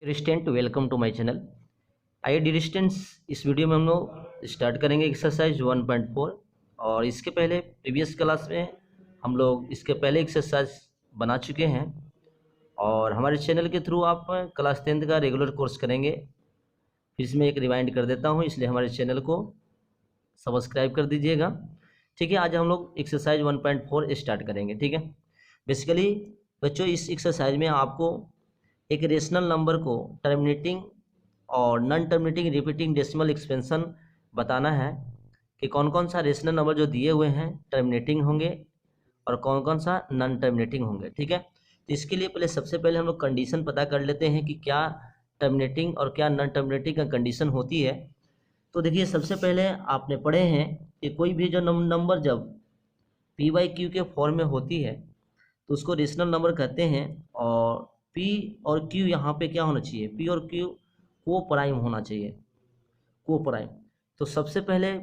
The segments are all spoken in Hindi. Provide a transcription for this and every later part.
Student welcome to my channel. आइए डियर स्टूडेंट्स, इस वीडियो में हम लोग स्टार्ट करेंगे एक्सरसाइज 1.4। और इसके पहले प्रीवियस क्लास में हम लोग इसके पहले एक्सरसाइज बना चुके हैं और हमारे चैनल के थ्रू आप क्लास 10th का रेगुलर कोर्स करेंगे। फिर इसमें एक रिमाइंड कर देता हूँ, इसलिए हमारे चैनल को सब्सक्राइब कर दीजिएगा। ठीक है, आज हम लोग एक्सरसाइज 1.4 स्टार्ट करेंगे। ठीक है, बेसिकली बच्चों इस एक्सरसाइज में आपको एक रेशनल नंबर को टर्मिनेटिंग और non terminating repeating decimal expansion बताना है कि कौन कौन सा रेशनल नंबर जो दिए हुए हैं टर्मिनेटिंग होंगे और कौन कौन सा नॉन टर्मिनेटिंग होंगे। ठीक है, तो इसके लिए पहले सबसे पहले हम लोग कंडीशन पता कर लेते हैं कि क्या टर्मिनेटिंग और क्या नॉन टर्मिनेटिंग का कंडीशन होती है। तो देखिए, सबसे पहले आपने पढ़े हैं कि कोई भी जो नंबर जब p/q के फॉर्म में होती है तो उसको रेशनल नंबर कहते हैं। और p और q यहाँ पे क्या होना चाहिए, p और q को प्राइम होना चाहिए, को प्राइम। तो सबसे पहले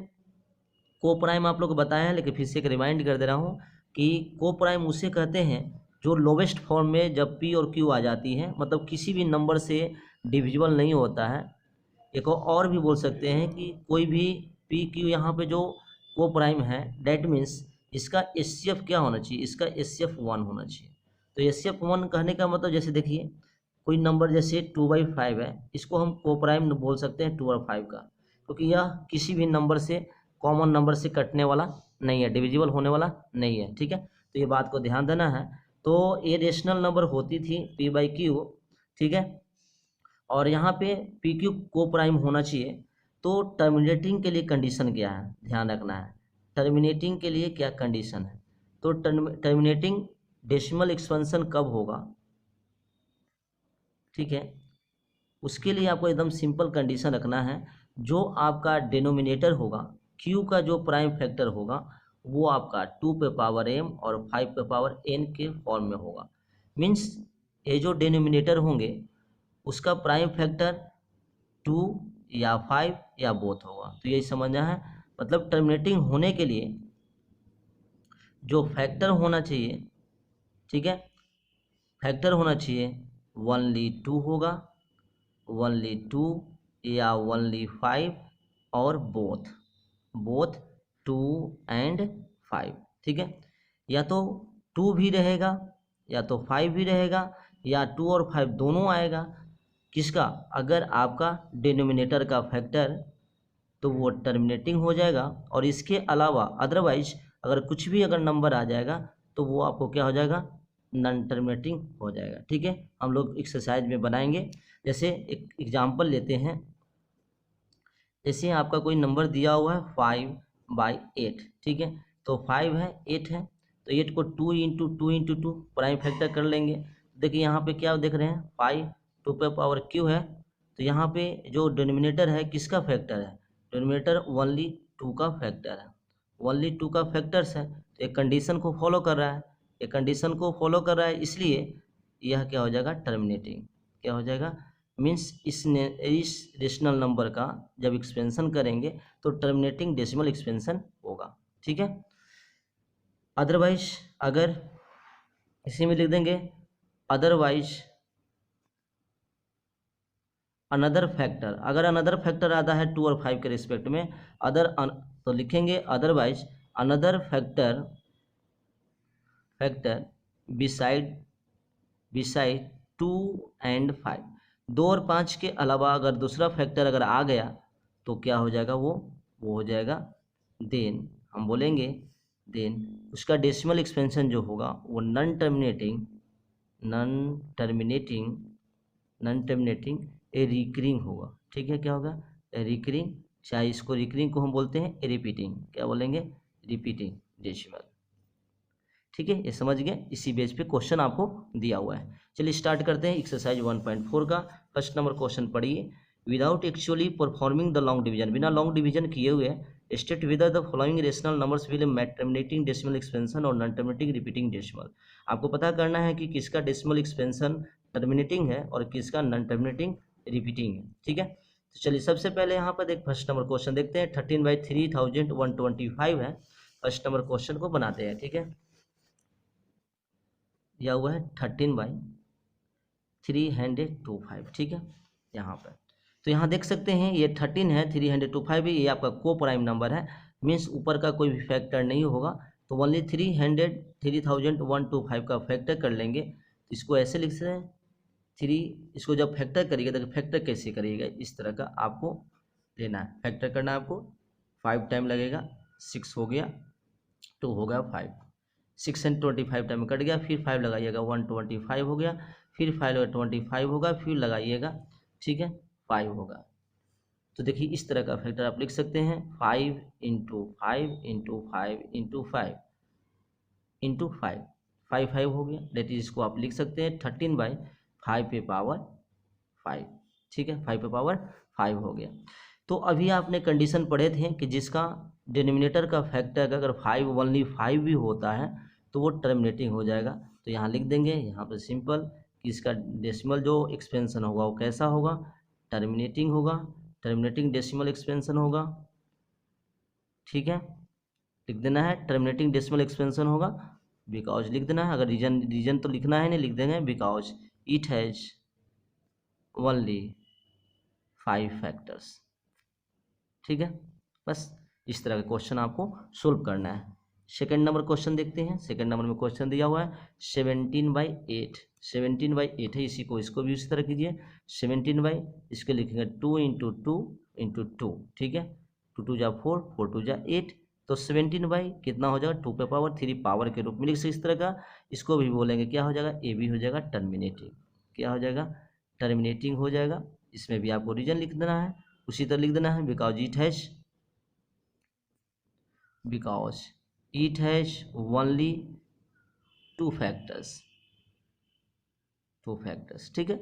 को प्राइम आप लोग को बताया है, लेकिन फिर से एक रिमाइंड कर दे रहा हूँ कि को प्राइम उसे कहते हैं जो लोवेस्ट फॉर्म में जब p और q आ जाती है, मतलब किसी भी नंबर से डिविजिबल नहीं होता है। एक और भी बोल सकते हैं कि कोई भी पी क्यू यहाँ पे जो को प्राइम है, डेट मीन्स इसका एचसीएफ क्या होना चाहिए, इसका एचसीएफ 1 होना चाहिए। तो एचसीएफ 1 कहने का मतलब जैसे देखिए कोई नंबर जैसे 2/5 है, इसको हम को प्राइम बोल सकते हैं 2 और 5 का, क्योंकि यह किसी भी नंबर से कॉमन नंबर से कटने वाला नहीं है, डिविजिबल होने वाला नहीं है। ठीक है, तो ये बात को ध्यान देना है। तो ये रेशनल नंबर होती थी p/q। ठीक है, और यहाँ पे पी क्यू को प्राइम होना चाहिए। तो टर्मिनेटिंग के लिए कंडीशन क्या है, ध्यान रखना है। टर्मिनेटिंग के लिए क्या कंडीशन है, तो टर्मिनेटिंग डेसिमल एक्सपेंशन कब होगा। ठीक है, उसके लिए आपको एकदम सिंपल कंडीशन रखना है। जो आपका डिनोमिनेटर होगा, क्यू का जो प्राइम फैक्टर होगा वो आपका 2 पे पावर m और 5 पे पावर n के फॉर्म में होगा। मीन्स ये जो डिनोमिनेटर होंगे उसका प्राइम फैक्टर 2 या 5 या बोथ होगा। तो यही समझना है, मतलब टर्मिनेटिंग होने के लिए जो फैक्टर होना चाहिए, ठीक है, फैक्टर होना चाहिए ओनली 2 होगा, ओनली 2 या ओनली 5 और बोथ, बोथ 2 एंड 5। ठीक है, या तो 2 भी रहेगा या तो 5 भी रहेगा या 2 और 5 दोनों आएगा। किसका, अगर आपका डिनोमिनेटर का फैक्टर, तो वो टर्मिनेटिंग हो जाएगा। और इसके अलावा अदरवाइज अगर कुछ भी अगर नंबर आ जाएगा तो वो आपको क्या हो जाएगा, नॉन टर्मिनेटिंग हो जाएगा। ठीक है, हम लोग एक्सरसाइज में बनाएंगे। जैसे एक एग्जांपल लेते हैं, जैसे आपका कोई नंबर दिया हुआ है 5/8। ठीक है, तो 5 है, 8 है, तो 8 को 2 × 2 प्राइम फैक्टर कर लेंगे। देखिए यहाँ पे क्या देख रहे हैं, 5 2 पे पावर क्यू है, तो यहाँ पे जो डिनोमिनेटर है किसका फैक्टर है, डिनोमिनेटर ओनली 2 का फैक्टर है, ओनली 2 का फैक्टर्स है। तो एक कंडीशन को फॉलो कर रहा है, एक कंडीशन को फॉलो कर रहा है, इसलिए यह क्या हो जाएगा, टर्मिनेटिंग। क्या हो जाएगा, मीन्स इस रेशनल नंबर का जब एक्सपेंशन करेंगे तो टर्मिनेटिंग डेसिमल एक्सपेंशन होगा। ठीक है, अदरवाइज अगर इसी में लिख देंगे अदरवाइज अनदर फैक्टर, अगर अनदर फैक्टर आता है 2 और 5 के रिस्पेक्ट में, तो लिखेंगे otherwise another factor beside 2 and 5। 2 और 5 के अलावा अगर दूसरा फैक्टर अगर आ गया तो क्या हो जाएगा, वो हो जाएगा देन हम बोलेंगे, देन उसका डेसिमल एक्सपेंशन जो होगा वो नॉन टर्मिनेटिंग ए रिकरिंग होगा। ठीक है, क्या होगा, रिकरिंग, चाहे इसको रिकरिंग को हम बोलते हैं रिपीटिंग, क्या बोलेंगे, रिपीटिंग डेसिमल। ठीक है, ये समझ गए, इसी बेस पे क्वेश्चन आपको दिया हुआ है। चलिए स्टार्ट करते हैं एक्सरसाइज 1.4 का। फर्स्ट नंबर क्वेश्चन पढ़िए, without actually performing the long division, बिना लॉन्ग डिवीजन किए हुए state whether the following rational numbers will terminating decimal expansion or non terminating repeating decimal. आपको पता करना है कि किसका डेसिमल एक्सपेंशन टर्मिनेटिंग है और किसका नॉन टर्मिनेटिंग रिपीटिंग है। ठीक है, तो चलिए सबसे पहले यहाँ पर देख फर्स्ट नंबर क्वेश्चन देखते हैं। 13/3125 है, फर्स्ट नंबर क्वेश्चन को बनाते हैं। ठीक है, यह हुआ है 13/3125। 325, ठीक है यहाँ पर। तो यहाँ देख सकते हैं ये 13 है, 325 है, ये आपका को प्राइम नंबर है, मीन्स ऊपर का कोई भी फैक्टर नहीं होगा। तो ओनली 300125 का फैक्टर कर लेंगे। तो इसको ऐसे लिख सकते हैं 3, इसको जब फैक्टर करिएगा तो फैक्टर कैसे करिएगा, इस तरह का आपको लेना है, फैक्टर करना है आपको। 5 टाइम लगेगा, 6 हो गया, 2 हो गया 5, 6 एंड 25 टाइम कट गया, फिर 5 लगाइएगा 125 हो गया, फिर 5 होगा, फिर लगाइएगा, ठीक है 5 होगा। तो देखिए इस तरह का फैक्टर आप लिख सकते हैं 5 इंटू 5 इंटू 5 इंटू 5 इंटू 5, 5 हो गया। डेट इज इसको आप लिख सकते हैं 13/5 पे पावर 5, ठीक है 5 पे पावर 5 हो गया। तो अभी आपने कंडीशन पढ़े थे कि जिसका डिनोमिनेटर का फैक्टर अगर 5 ओनली 5 भी होता है तो वो टर्मिनेटिंग हो जाएगा। तो यहाँ लिख देंगे यहाँ पर सिंपल कि इसका डेसिमल जो एक्सपेंशन होगा वो कैसा होगा, टर्मिनेटिंग होगा, टर्मिनेटिंग डेसिमल एक्सपेंशन होगा, ठीक है लिख देना है टर्मिनेटिंग डेसिमल एक्सपेंशन होगा। बिकॉज लिख देना है, अगर रीजन तो लिखना है नहीं, लिख देंगे because it has only 5 factors, ठीक है। बस इस तरह का क्वेश्चन आपको सोल्व करना है। सेकंड नंबर क्वेश्चन देखते हैं। सेकंड नंबर में क्वेश्चन दिया हुआ है 17/8, 17/8 है, इसी को इसको भी उसी तरह कीजिए 17 इसके लिखेंगे 2 इंटू 2 इंटू 2, ठीक है 2 2 जा 4, 4 2 जा 8, तो 17 कितना हो जाएगा 2 पे पावर 3 पावर के रूप में लिख सकते इस तरह का। इसको भी बोलेंगे क्या हो जाएगा, ए भी हो जाएगा टर्मिनेटिंग, क्या हो जाएगा टर्मिनेटिंग हो जाएगा। इसमें भी आपको रीजन लिख देना है, उसी तरह लिख देना है because it has only 2 factors, ठीक है।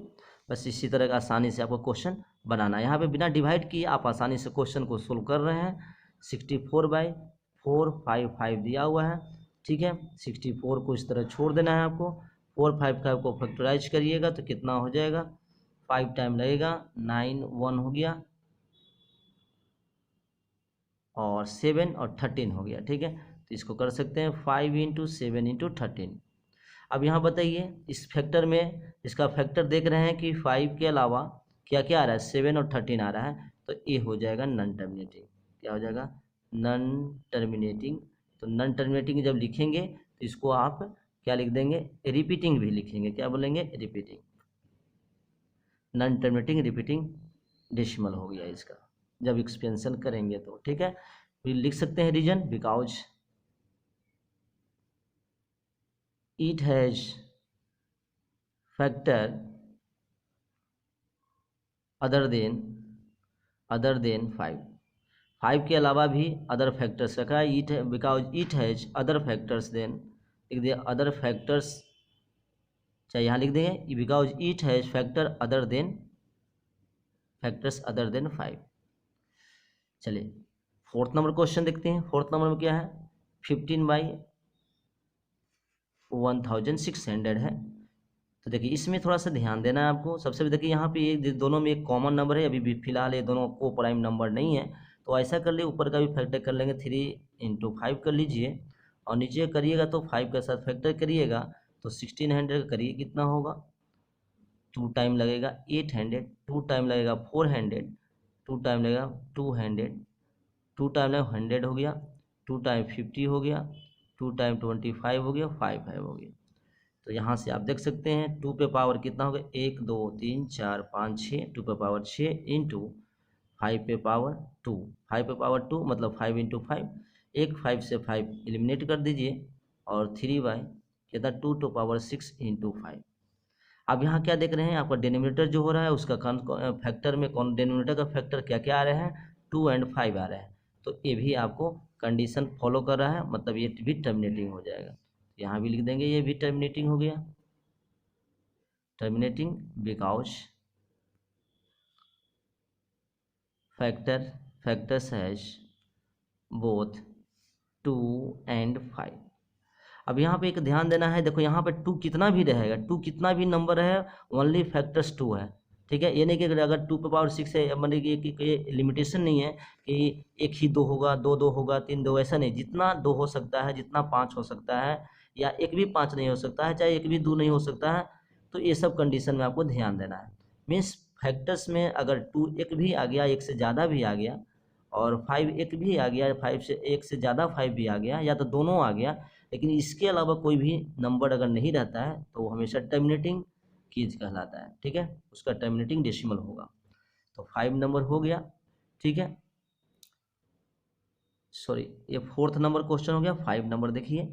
बस इसी तरह का आसानी से आपको क्वेश्चन बनाना है। यहाँ पे बिना डिवाइड किए आप आसानी से क्वेश्चन को सोल्व कर रहे हैं। 64/4 5 दिया हुआ है, ठीक है 64 को इस तरह छोड़ देना है आपको, 4 5 को फैक्टराइज करिएगा तो कितना हो जाएगा, 5 टाइम लगेगा 9 1 हो गया, और 7 और 13 हो गया, ठीक है। तो इसको कर सकते हैं 5 इंटू 7 इंटू 13। अब यहाँ बताइए इस फैक्टर में, इसका फैक्टर देख रहे हैं कि 5 के अलावा क्या क्या आ रहा है, 7 और 13 आ रहा है, तो ये हो जाएगा नॉन टर्मिनेटिंग, क्या हो जाएगा नॉन टर्मिनेटिंग। तो नॉन टर्मिनेटिंग जब लिखेंगे तो इसको आप क्या लिख देंगे, रिपीटिंग भी लिखेंगे, क्या बोलेंगे repeating, non terminating repeating decimal हो गया इसका जब एक्सपेंशन करेंगे तो, ठीक है। फिर लिख सकते हैं reason because it has factor other than 5, 5 के अलावा भी अदर फैक्टर्स रखा है, it because it has other factors than, लिख दिया अदर फैक्टर्स, चाहे यहाँ लिख देंगे because it has factors other than 5। चलिए फोर्थ नंबर क्वेश्चन देखते हैं। फोर्थ नंबर में क्या है 15/1600 है। तो देखिए इसमें थोड़ा सा ध्यान देना है आपको। सबसे पहले देखिए यहाँ पे ये दोनों में एक कॉमन नंबर है, अभी भी फिलहाल ये दोनों को प्राइम नंबर नहीं है, तो ऐसा कर लिए ऊपर का भी फैक्टर कर लेंगे 3 इंटू 5 कर लीजिए, और नीचे करिएगा तो 5 के साथ फैक्टर करिएगा तो 1600 करिए कितना होगा, 2 टाइम लगेगा 800, 2 टाइम लगेगा 400, 2 टाइम लगेगा 200, 2 टाइम लगेगा 100 हो गया, 2 टाइम 50 हो गया, 2 टाइम 25 हो गया, 5 हो गया। तो यहाँ से आप देख सकते हैं 2 पे पावर कितना हो गया 1 2 3 4 5 6, 2 पे पावर 6 इंटू 5 पे पावर 2, 5 पे पावर 2 मतलब 5 इंटू 5, एक 5 से 5 एलिमिनेट कर दीजिए, और 3 कितना 2 टू पावर 6 इंटू 5। अब यहाँ क्या देख रहे हैं आपका डिनोमिनेटर जो हो रहा है उसका फैक्टर में कौन डिनोमिनेटर का फैक्टर क्या क्या आ रहे हैं 2 एंड 5 आ रहे हैं, तो ये भी आपको कंडीशन फॉलो कर रहा है, मतलब ये भी टर्मिनेटिंग हो जाएगा। यहाँ भी लिख देंगे ये भी टर्मिनेटिंग हो गया, terminating because factors has both 2 and 5। अब यहाँ पे एक ध्यान देना है, देखो यहाँ पे 2 कितना भी रहेगा, 2 कितना भी नंबर है ओनली फैक्टर्स 2 है, ठीक है। ये नहीं कि अगर 2 पे पावर 6 है मतलब कि लिमिटेशन नहीं है कि 1 ही 2 होगा, 2 2 होगा, 3 2, ऐसा नहीं, जितना 2 हो सकता है, जितना 5 हो सकता है, या 1 भी 5 नहीं हो सकता है, चाहे 1 भी 2 नहीं हो सकता है, तो तो ये सब कंडीशन में आपको ध्यान देना है। मीन्स फैक्टर्स में अगर 2 एक भी आ गया, एक से ज़्यादा भी आ गया, और 5 एक भी आ गया, 5 से एक से ज़्यादा 5 भी आ गया, या तो दोनों आ गया, लेकिन इसके अलावा कोई भी नंबर अगर नहीं रहता है तो वो हमेशा टर्मिनेटिंग कीज कहलाता है। ठीक है, उसका टर्मिनेटिंग डेसिमल होगा। तो 5 नंबर हो गया। ठीक है, सॉरी, ये 4th नंबर क्वेश्चन हो गया। 5 नंबर देखिए,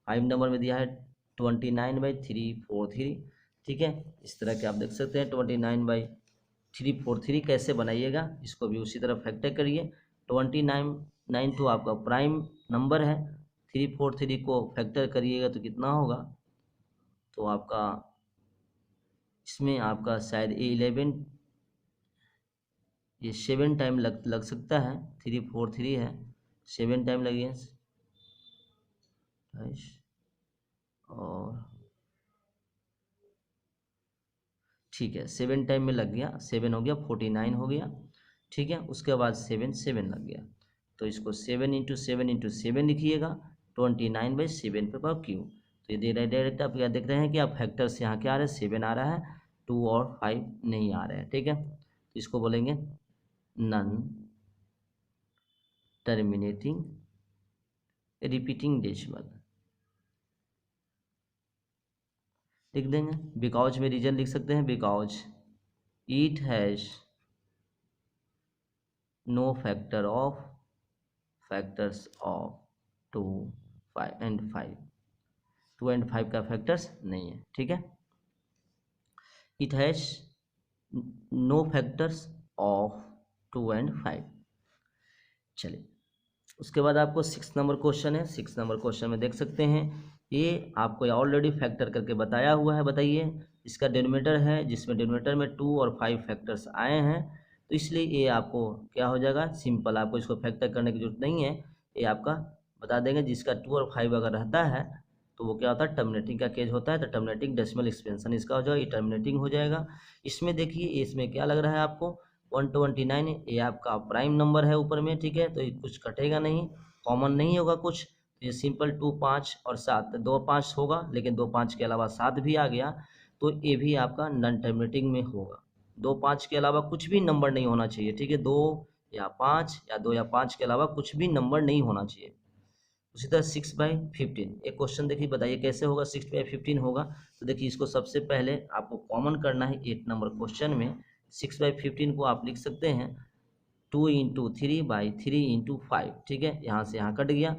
5 नंबर में दिया है 29/343। ठीक है, इस तरह के आप देख सकते हैं 29/343 कैसे बनाइएगा, इसको भी उसी तरह फैक्टर करिए। 2992 आपका प्राइम नंबर है, 343 को फैक्टर करिएगा तो कितना होगा, तो आपका इसमें आपका शायद 11 ये 7 टाइम लग सकता है। 343 है, 7 टाइम लगेगा, और ठीक है 7 टाइम में लग गया, 7 हो गया, 49 हो गया। ठीक है, उसके बाद 7 लग गया, तो इसको 7 × 7 लिखिएगा, 29/7 पे पावर क्यू। तो ये दे रहा है डायरेक्ट, आप क्या देख रहे हैं कि आप फैक्टर से यहाँ क्या आ रहा है, 7 आ रहा है, 2 और 5 नहीं आ रहे हैं। ठीक है, तो इसको बोलेंगे नन टर्मिनेटिंग रिपीटिंग डेसिमल लिख देंगे। बिकॉज में रीजन लिख सकते हैं, because it has no factors of 2, 5 and 5, 2 and 5 का फैक्टर्स नहीं है। ठीक है, it has no factors of 2 and 5। चलिए, उसके बाद आपको 6 नंबर क्वेश्चन है। 6 नंबर क्वेश्चन में देख सकते हैं, ये आपको ऑलरेडी फैक्टर करके बताया हुआ है। बताइए, इसका डिनोमिनेटर है, जिसमें डिनोमिनेटर में 2 और 5 फैक्टर्स आए हैं, तो इसलिए ये आपको क्या हो जाएगा, सिंपल, आपको इसको फैक्टर करने की जरूरत नहीं है, ये आपका बता देंगे। जिसका 2 और 5 अगर रहता है तो वो क्या होता है, टर्मिनेटिंग का केस होता है, तो टर्मिनेटिंग डेसिमल एक्सपेंशन इसका हो जाएगा, ये टर्मिनेटिंग हो जाएगा। इसमें देखिए, इसमें क्या लग रहा है आपको, 129, ये आपका प्राइम नंबर है ऊपर में। ठीक है, तो ये कुछ कटेगा नहीं, कॉमन नहीं होगा कुछ, तो ये सिंपल 2, 5 और 7, 2, 5 होगा, लेकिन 2, 5 के अलावा 7 भी आ गया, तो ये भी आपका नॉन टर्मिनेटिंग में होगा। 2, 5 के अलावा कुछ भी नंबर नहीं होना चाहिए। ठीक है, 2 या 5 या 2 या 5 के अलावा कुछ भी नंबर नहीं होना चाहिए। उसी तरह 6/15, एक क्वेश्चन देखिए, बताइए कैसे होगा 6/15 होगा। तो देखिए, इसको सबसे पहले आपको कॉमन करना है। 8 नंबर क्वेश्चन में 6/15 को आप लिख सकते हैं 2 × 3/3 × 5। ठीक है, यहाँ से यहाँ कट गया,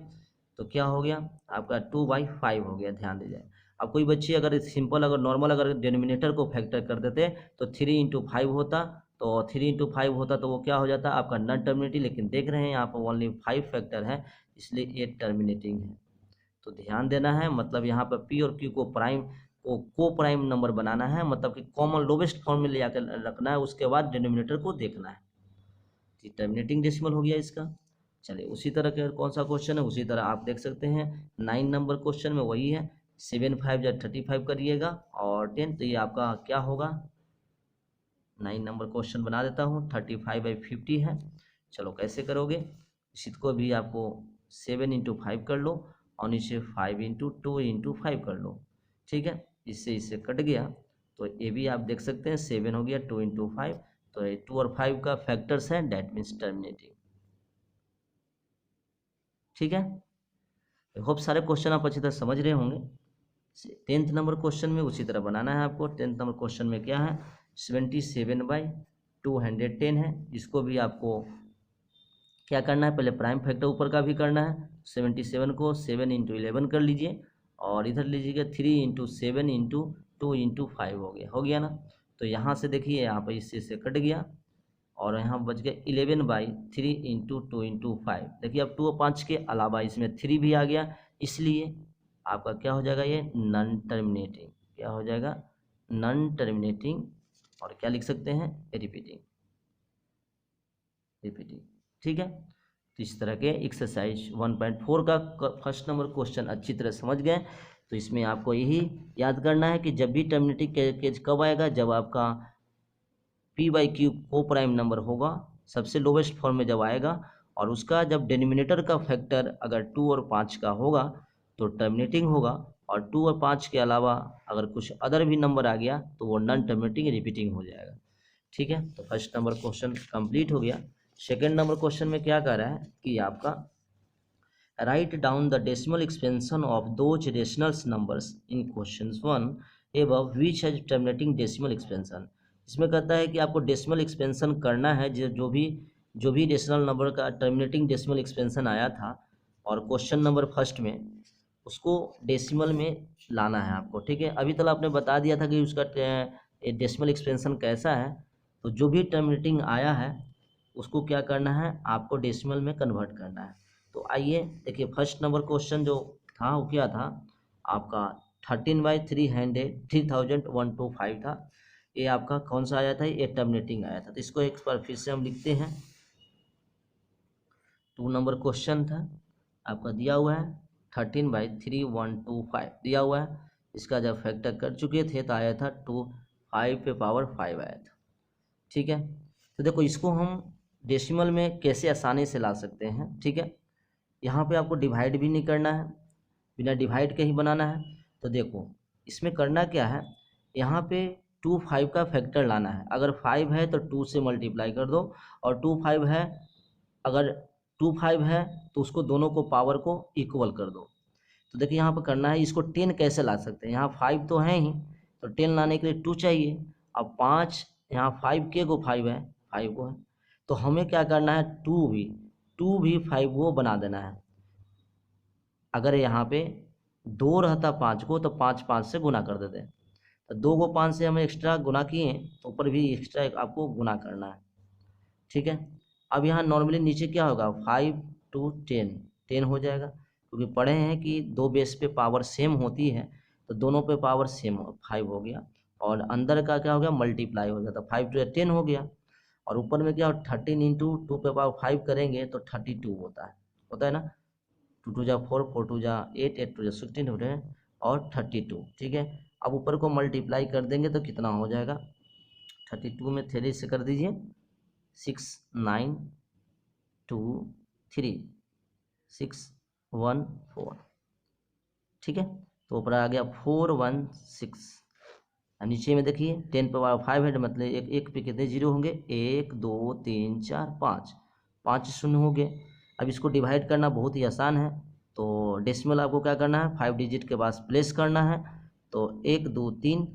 तो क्या हो गया आपका 2/5 हो गया। ध्यान दीजिए, अब कोई बच्चे अगर सिंपल, अगर नॉर्मल, अगर डिनोमिनेटर को फैक्टर कर देते तो 3 × 5 होता, तो 3 × 5 होता तो वो क्या हो जाता आपका नॉन टर्मिनेटिंग। लेकिन देख रहे हैं यहाँ पर ओनली 5 फैक्टर है, इसलिए ये टर्मिनेटिंग है। तो ध्यान देना है, मतलब यहाँ पर पी और क्यू को को प्राइम नंबर बनाना है, मतलब कि कॉमन लोवेस्ट फॉर्म में ले आकर रखना है, उसके बाद डिनोमिनेटर को देखना है। टर्मिनेटिंग डेसिमल हो गया इसका। चलिए, उसी तरह के कौन सा क्वेश्चन है, उसी तरह आप देख सकते हैं 9 नंबर क्वेश्चन में वही है। 7 5 या 35 करिएगा, और 10, तो ये आपका क्या होगा, 9 नंबर क्वेश्चन बना देता हूँ, 35/50 है। चलो कैसे करोगे, इसी को भी आपको 7 × 5 कर लो, और नीचे 5 × 2 × 5 कर लो। ठीक है, इससे कट गया, तो ये भी आप देख सकते हैं 7 हो गया, 2 × 5, तो ये 2 और 5 का फैक्टर्स है, डेट मीन्स टर्मिनेटिंग। ठीक है, होप सारे क्वेश्चन आप अच्छी तरह समझ रहे होंगे। 10th नंबर क्वेश्चन में उसी तरह बनाना है आपको। 10th नंबर क्वेश्चन में क्या है, 77/210 है। इसको भी आपको क्या करना है, पहले प्राइम फैक्टर ऊपर का भी करना है। 77 को 7 × 11 कर लीजिए, और इधर लीजिएगा 3 × 7 × 2 × 5 हो गया ना। तो यहाँ से देखिए, यहाँ पर इससे से कट गया, और यहाँ बच गया 11/3 × 2 × 5। देखिए, अब 2 और 5 के अलावा इसमें 3 भी आ गया, इसलिए आपका क्या हो जाएगा, ये नॉन टर्मिनेटिंग। क्या हो जाएगा, नॉन टर्मिनेटिंग, और क्या लिख सकते हैं, रिपीटिंग। ठीक है, तो इस तरह के एक्सरसाइज 1.4 का फर्स्ट नंबर क्वेश्चन अच्छी तरह समझ गए। तो इसमें आपको यही याद करना है कि जब भी टर्मिनेटिंग केस कब आएगा, जब आपका P/Q को प्राइम नंबर होगा, सबसे लोवेस्ट फॉर्म में जब आएगा, और उसका जब डिनोमिनेटर का फैक्टर अगर 2 और 5 का होगा तो टर्मिनेटिंग होगा, और 2 और 5 के अलावा अगर कुछ अदर भी नंबर आ गया तो वो नॉन टर्मिनेटिंग रिपीटिंग हो जाएगा। ठीक है, तो फर्स्ट नंबर क्वेश्चन कंप्लीट हो गया। सेकेंड नंबर क्वेश्चन में क्या कर रहा है कि आपका write down the decimal expansion of those rational numbers in question 1 above which has terminating decimal expansion. इसमें कहता है कि आपको डेसिमल एक्सपेंशन करना है जो भी रेशनल नंबर का टर्मिनेटिंग डेसिमल एक्सपेंशन आया था और क्वेश्चन नंबर फर्स्ट में उसको डेसिमल में लाना है आपको। ठीक है, अभी तक आपने बता दिया था कि उसका डेसिमल एक्सपेंशन कैसा है, तो जो भी टर्मिनेटिंग आया है उसको क्या करना है, आपको डेसिमल में कन्वर्ट करना है। तो आइए देखिए, फर्स्ट नंबर क्वेश्चन जो था वो क्या था आपका 13/300 था। ये आपका कौन सा आया था, ये टर्मिनेटिंग आया था। तो इसको एक बार फिर से हम लिखते हैं। 2 नंबर क्वेश्चन था आपका, दिया हुआ है 13/3125 दिया हुआ है। इसका जब फैक्टर कर चुके थे तो आया था 2 5 पे पावर 5 आया था। ठीक है, तो देखो इसको हम डेसिमल में कैसे आसानी से ला सकते हैं। ठीक है, यहाँ पे आपको डिवाइड भी नहीं करना है, बिना डिवाइड के ही बनाना है। तो देखो इसमें करना क्या है, यहाँ पे 2 5 का फैक्टर लाना है। अगर 5 है तो 2 से मल्टीप्लाई कर दो, और 2 5 है, अगर 2 5 है तो उसको दोनों को पावर को इक्वल कर दो। तो देखिए यहाँ पर करना है, इसको 10 कैसे ला सकते हैं, यहाँ 5 तो है ही, तो 10 लाने के लिए 2 चाहिए। अब 5 यहाँ 5 के को 5 है, 5 को है, तो हमें क्या करना है, 2 भी 5 को बना देना है। अगर यहाँ पे 2 रहता 5 को तो 5 5 से गुना कर देते, तो 2 को 5 से हमें एक्स्ट्रा गुना किए तो ऊपर भी एक्स्ट्रा आपको गुना करना है। ठीक है, अब यहाँ नॉर्मली नीचे क्या होगा, 5 to 10 हो जाएगा, क्योंकि पढ़े हैं कि दो बेस पे पावर सेम होती है, तो दोनों पे पावर सेम 5 हो गया, और अंदर का क्या हो गया, मल्टीप्लाई हो गया, तो 5 to 10 हो गया। और ऊपर में क्या, 13 इंटू 2 पे पावर 5 करेंगे तो 32 होता है ना। 2 2 जा 4, 4 2 जा 8, 8 2 जा 16 हो रहे हैं, और 32। ठीक है, अब ऊपर को मल्टीप्लाई कर देंगे तो कितना हो जाएगा, 32 में 3 से कर दीजिए, 6 9 2 3 6 1 4। ठीक है, तो ऊपर आ गया 416। नीचे में देखिए 10 पे पावर 5 है, मतलब एक पे कितने जीरो होंगे, 1 2 3 4 5, 5 शून्य हो गए। अब इसको डिवाइड करना बहुत ही आसान है, तो डेसिमल आपको क्या करना है, 5 डिजिट के पास प्लेस करना है। तो 1 2 3,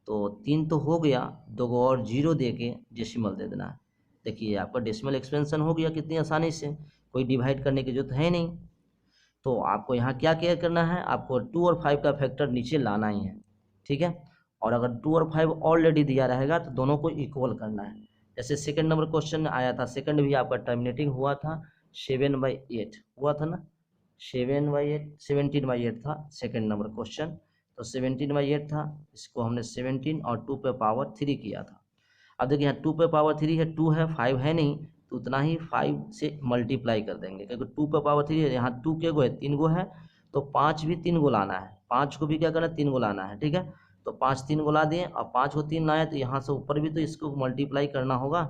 तो 3 तो हो गया, 2 को और जीरो दे के डेसिमल दे देना है। देखिए आपका डेसिमल एक्सपेंशन हो गया कितनी आसानी से, कोई डिवाइड करने की जरूरत है नहीं। तो आपको यहाँ क्या केयर करना है, आपको 2 और 5 का फैक्टर नीचे लाना ही है। ठीक है, और अगर 2 और 5 ऑलरेडी दिया रहेगा तो दोनों को इक्वल करना है। जैसे सेकंड नंबर क्वेश्चन आया था, सेकंड भी आपका टर्मिनेटिंग हुआ था 7/8 हुआ था ना, 7/8 17/8 था सेकंड नंबर क्वेश्चन। तो 17/8 था, इसको हमने 17 और 2 पे पावर 3 किया था। अब देखिए यहाँ 2 पे पावर 3 है, 2 है 5 है नहीं, तो उतना ही 5 से मल्टीप्लाई कर देंगे, क्योंकि 2 पे पावर 3 है, यहाँ 2 के गो है 3 गो है, तो 5 भी 3 गो लाना है, 5 को भी क्या करना है, 3 गो लाना है। ठीक है, तो 5 3 गो ला दिए, और 5 को 3 लाए तो यहाँ से ऊपर भी तो इसको मल्टीप्लाई करना होगा,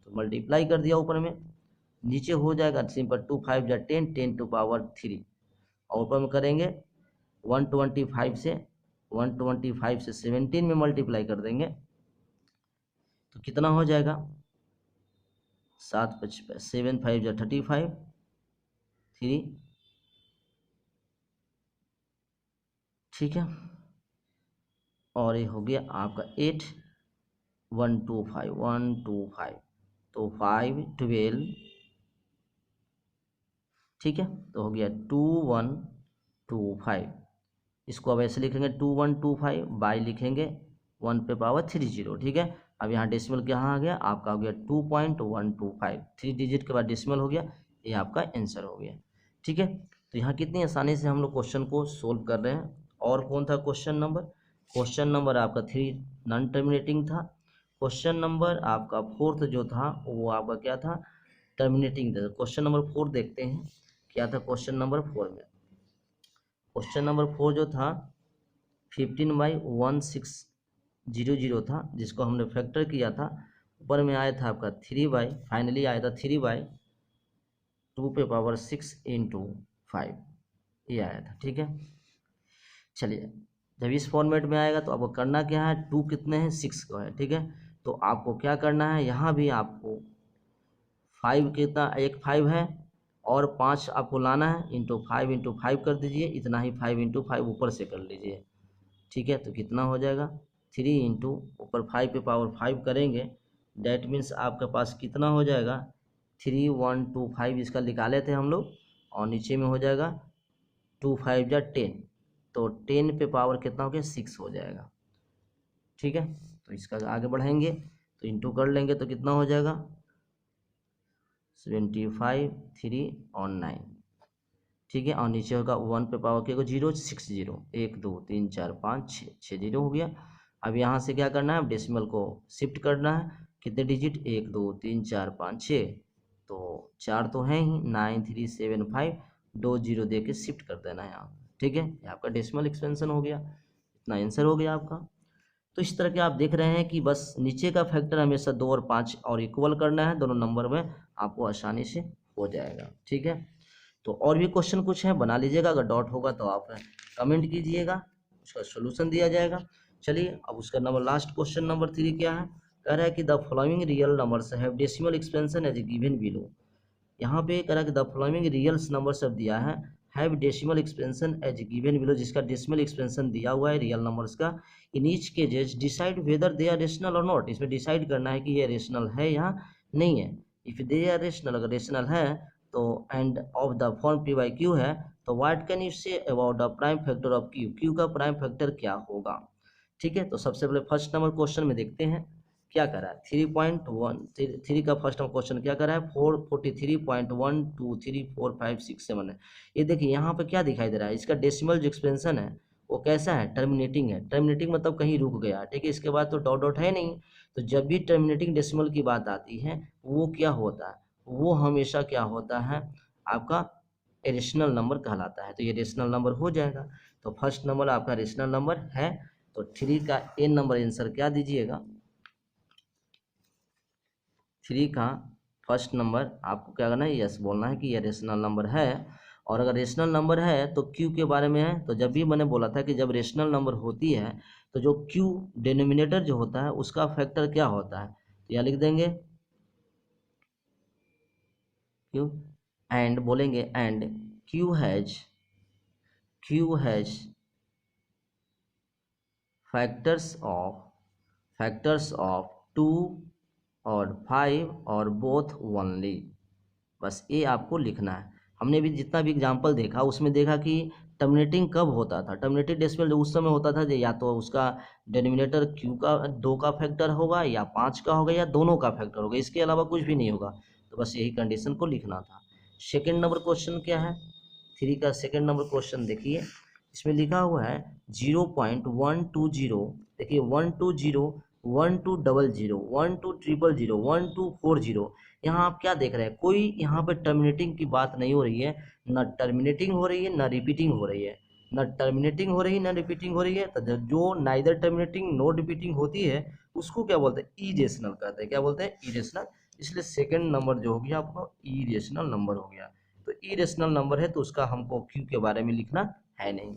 तो मल्टीप्लाई कर दिया ऊपर में, नीचे हो जाएगा सिंपल 2 5 जा 10, 10 टू पावर 3, और ऊपर में करेंगे 125 से 17 में मल्टीप्लाई कर देंगे, तो कितना हो जाएगा, 7 5 7 5 जा 35 3। ठीक है, और ये हो गया आपका 8 1 2 5 1 2 5, तो 5 12। ठीक है, तो हो गया 2 1 2 5। इसको अब ऐसे लिखेंगे 2 1 2 5 बाई लिखेंगे 1 पे पावर 3 0। ठीक है, अब यहाँ डेसिमल कहाँ आ गया, आपका हो गया 2.125, 3 डिजिट के बाद डेसिमल हो गया, ये आपका आंसर हो गया। ठीक है, तो यहाँ कितनी आसानी से हम लोग क्वेश्चन को सोल्व कर रहे हैं। और कौन था क्वेश्चन नंबर आपका 3 नॉन टर्मिनेटिंग था। क्वेश्चन नंबर आपका 4 जो था वो आपका क्या था, टर्मिनेटिंग था। क्वेश्चन नंबर 4 देखते हैं क्या था क्वेश्चन नंबर 4 में। क्वेश्चन नंबर 4 जो था 15/1600 था, जिसको हमने फैक्टर किया था। ऊपर में आया था आपका 3 फाइनली आया था 3/2 पे पावर 6 इंटू 5, ये आया था। ठीक है, चलिए, जब इस फॉर्मेट में आएगा तो आपको करना क्या है, 2 कितने हैं, 6 को है, ठीक है। तो आपको क्या करना है, यहाँ भी आपको 5 कितना, एक 5 है और 5 आपको लाना है, इंटू 5 कर दीजिए, इतना ही 5 इंटू 5 ऊपर से कर लीजिए, ठीक है। तो कितना हो जाएगा, 3 इंटू ऊपर 5 पे पावर 5 करेंगे, डैट मीन्स आपके पास कितना हो जाएगा, 3125 इसका निकाले थे हम लोग, और नीचे में हो जाएगा 2 5 जा 10, तो 10 पे पावर कितना हो गया, 6 हो जाएगा, ठीक है। तो इसका आगे बढ़ाएंगे तो इंटू कर लेंगे तो कितना हो जाएगा, 75 3 और 9, ठीक है। और नीचे होगा 1 पे पावर के 0 6 0 1 2 3 4 5 6 6 0 हो गया। अब यहाँ से क्या करना है, डेसिमल को शिफ्ट करना है, कितने डिजिट, 1 2 3 4 5 6, तो 4 तो है ही, 9 3 7 5, 2 0 दे के शिफ्ट कर देना है यहाँ, ठीक है। ये आपका डेसिमल एक्सपेंशन हो गया, इतना आंसर हो गया आपका। तो इस तरह के आप देख रहे हैं कि बस नीचे का फैक्टर हमेशा 2 और 5 और इक्वल करना है, दोनों नंबर में आपको आसानी से हो जाएगा, ठीक है। तो और भी क्वेश्चन कुछ है बना लीजिएगा, अगर डाउट होगा तो आप कमेंट कीजिएगा, उसका सोल्यूशन दिया जाएगा। चलिए अब उसका नंबर, लास्ट क्वेश्चन नंबर 3 क्या है, कह रहा है कि the following real numbers have decimal expansion as given below. यहाँ पे कह रहा है कि द फॉलोइंग रियल्स नंबर सब दिया है, have decimal expansion as given below, जिसका डेसिमल एक्सपेंशन दिया हुआ है रियल नंबर्स का, in each cases decide whether they are rational or not, इसमें डिसाइड करना है कि ये रेशनल है या नहीं है। इफ दे आर रेशनल, अगर रेशनल है तो and of the form p by q है, तो what can you say about the prime factor of q, q का प्राइम फैक्टर क्या होगा, ठीक है। तो सबसे पहले फर्स्ट नंबर क्वेश्चन में देखते हैं क्या करा है, 3.1 का फर्स्ट नंबर क्वेश्चन क्या करा है, 443.1234567 है। ये देखिए यहाँ पे क्या दिखाई दे रहा है, इसका डेसिमल जो एक्सपेंशन है वो कैसा है, टर्मिनेटिंग है, टर्मिनेटिंग मतलब कहीं रुक गया, ठीक है। इसके बाद तो डॉट डॉट है नहीं, तो जब भी टर्मिनेटिंग डेसिमल की बात आती है वो क्या होता है, वो हमेशा क्या होता है, आपका रेशनल नंबर कहलाता है, तो ये रेशनल नंबर हो जाएगा। तो फर्स्ट नंबर आपका रेशनल नंबर है, तो 3 का ए नंबर आंसर क्या दीजिएगा, 3 का फर्स्ट नंबर आपको क्या करना है, यस बोलना है कि यह रेशनल नंबर है। और अगर रेशनल नंबर है तो क्यू के बारे में है, तो जब भी मैंने बोला था कि जब रेशनल नंबर होती है तो जो क्यू डिनोमिनेटर जो होता है उसका फैक्टर क्या होता है, तो यहाँ लिख देंगे क्यू, एंड बोलेंगे and Q has factors of 2 और 5 और बोथ ओनली, बस ये आपको लिखना है। हमने भी जितना भी एग्जांपल देखा उसमें देखा कि टर्मिनेटिंग कब होता था, टर्मिनेटिंग डेसिमल उस समय होता था या तो उसका डिनोमिनेटर क्यू का 2 का फैक्टर होगा या 5 का होगा या दोनों का फैक्टर होगा, इसके अलावा कुछ भी नहीं होगा, तो बस यही कंडीशन को लिखना था। सेकेंड नंबर क्वेश्चन क्या है, 3 का सेकेंड नंबर क्वेश्चन देखिए, इसमें लिखा हुआ है 0.120, देखिए 120 1200 1200 1240, यहाँ आप क्या देख रहे हैं, कोई यहाँ पे टर्मिनेटिंग की बात नहीं हो रही है, ना टर्मिनेटिंग हो रही है ना रिपीटिंग हो रही है, ना टर्मिनेटिंग हो रही है ना रिपीटिंग हो रही है, तो जो नाइदर टर्मिनेटिंग नो रिपीटिंग होती है उसको क्या बोलते हैं, इरेशनल कहते हैं, क्या बोलते हैं, इरेशनल। इसलिए सेकंड नंबर जो हो गया आपको इरेशनल नंबर हो गया, तो इरेशनल नंबर है तो उसका हमको क्यू के बारे में लिखना है नहीं।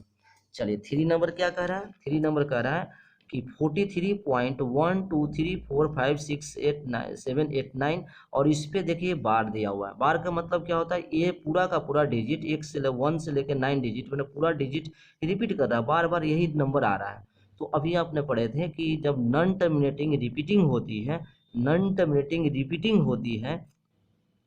चलिए 3 नंबर क्या कह रहा है, 3 नंबर कह रहा है कि 43.123456789 और इस पे देखिए बार दिया हुआ है, बार का मतलब क्या होता है, ये पूरा का पूरा डिजिट 1 से लेकर 9 डिजिट मैंने पूरा डिजिट रिपीट कर रहा है, बार बार यही नंबर आ रहा है। तो अभी आपने पढ़े थे कि जब नॉन टर्मिनेटिंग रिपीटिंग होती है, नॉन टर्मिनेटिंग रिपीटिंग होती है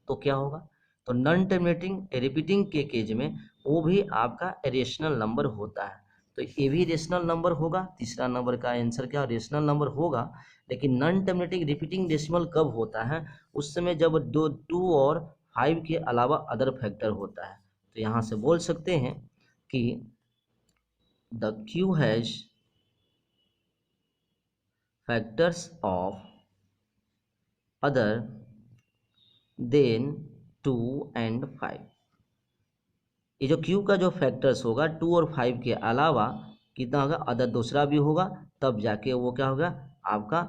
तो क्या होगा, तो नॉन टर्मिनेटिंग रिपीटिंग के केज में वो भी आपका रेशनल नंबर होता है, तो ये भी रेशनल नंबर होगा, तीसरा नंबर का आंसर क्या रेशनल नंबर होगा। लेकिन नॉन टर्मिनेटिंग रिपीटिंग डेसिमल कब होता है, उस समय जब 2 और 5 के अलावा अदर फैक्टर होता है, तो यहाँ से बोल सकते हैं कि the Q has factors of other than 2 and 5, ये जो क्यू का जो फैक्टर्स होगा 2 और 5 के अलावा कितना होगा, अदर दूसरा भी होगा, तब जाके वो क्या होगा आपका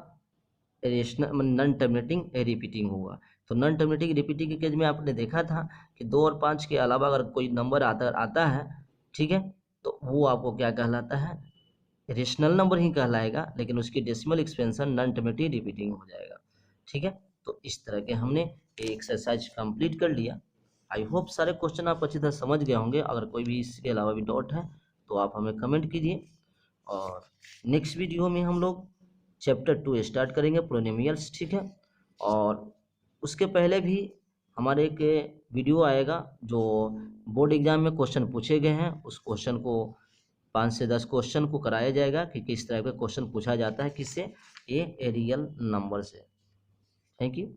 रेशनल नॉन टर्मिनेटिंग रिपीटिंग होगा। तो नॉन टर्मिनेटिंग रिपीटिंग के केस में आपने देखा था कि 2 और 5 के अलावा अगर कोई नंबर आता है, ठीक है, तो वो आपको क्या कहलाता है, रेशनल नंबर ही कहलाएगा, लेकिन उसकी डेसिमल एक्सपेंशन नॉन टर्मिनेटिव रिपीटिंग हो जाएगा। ठीक है, तो इस तरह के हमने ये एक्सरसाइज कंप्लीट कर लिया। आई होप सारे क्वेश्चन आप अच्छी तरह समझ गए होंगे। अगर कोई भी इसके अलावा भी डाउट है तो आप हमें कमेंट कीजिए, और नेक्स्ट वीडियो में हम लोग चैप्टर 2 स्टार्ट करेंगे, पोलिनोमियल्स। ठीक है, और उसके पहले भी हमारे एक वीडियो आएगा जो बोर्ड एग्जाम में क्वेश्चन पूछे गए हैं, उस क्वेश्चन को 5 से 10 क्वेश्चन को कराया जाएगा कि किस तरह का क्वेश्चन पूछा जाता है, किससे, ये रियल नंबर से। Thank you.